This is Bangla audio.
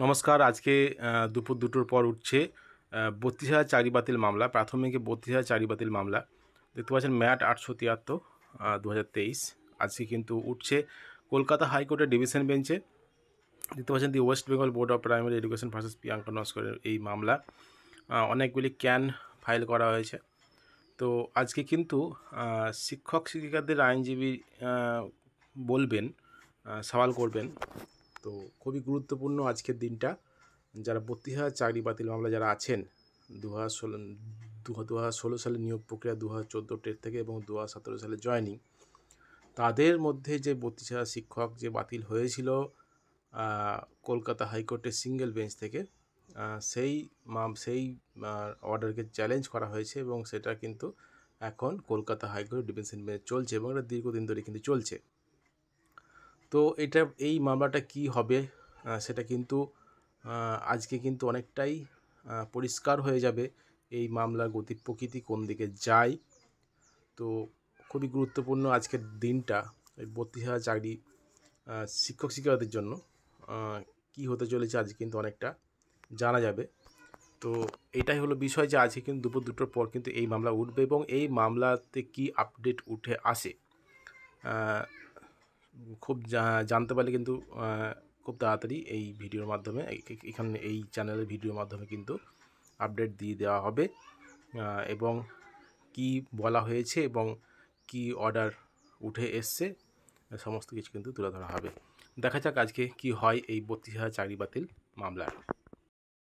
নমস্কার। আজকে দুপুর ২টোর পর উঠছে ৩২,০০০ চাকরি বাতিল মামলা। প্রাথমিকে ৩২,০০০ চাকরি বাতিল মামলা। দেখতে পাচ্ছেন ম্যাট ৮৭৩ ২০২৩। আজকে কিন্তু উঠছে কলকাতা হাইকোর্টের ডিভিশন বেঞ্চে। দেখতে পাচ্ছেন the West Bengal board of primary education versus Priyanka নস্করের এই মামলা। অনেকগুলি ক্যান ফাইল করা হয়েছে। তো আজকে কিন্তু শিক্ষক শিক্ষিকাদের আইনজীবী বলবেন, সওয়াল করবেন। তো খুবই গুরুত্বপূর্ণ আজকের দিনটা। যারা ৩২,০০০ চাকরি বাতিল মামলা যারা আছেন 2016 সালে নিয়োগ প্রক্রিয়া, 2014 টেট থেকে এবং 2017 সালে জয়েনিং, তাদের মধ্যে যে ৩২,০০০ শিক্ষক যে বাতিল হয়েছিল কলকাতা হাইকোর্টের সিঙ্গেল বেঞ্চ থেকে, সেই অর্ডারকে চ্যালেঞ্জ করা হয়েছে এবং সেটা কিন্তু এখন কলকাতা হাইকোর্ট ডিভিশন বেঞ্চ চলছে এবং এটা দীর্ঘদিন ধরে কিন্তু চলছে। তো এই মামলাটা কি হবে সেটা কিন্তু আজকে কিন্তু অনেকটাই পরিষ্কার হয়ে যাবে। এই মামলার গতি প্রকৃতি কোন দিকে যায়। তো খুবই গুরুত্বপূর্ণ আজকের দিনটা। এই ৩২,০০০ চাকরি শিক্ষক শিক্ষিকাদের জন্য কি হতে চলেছে আজকে কিন্তু অনেকটা জানা যাবে। তো এটাই হলো বিষয় যে আজকে কিন্তু দুপুর ২টোর পর কিন্তু এই মামলা উঠবে এবং এই মামলাতে কি আপডেট উঠে আসে খুব জানতে পারলে কিন্তু খুব তাড়াতাড়ি এই ভিডিওর মাধ্যমে, এখানে এই চ্যানেলের ভিডিওর মাধ্যমে কিন্তু আপডেট দিয়ে দেওয়া হবে এবং কি বলা হয়েছে এবং কি অর্ডার উঠে এসছে সমস্ত কিছু কিন্তু তুলে ধরা হবে। দেখা যাক আজকে কি হয় এই ৩২,০০০ চাকরি বাতিল মামলার।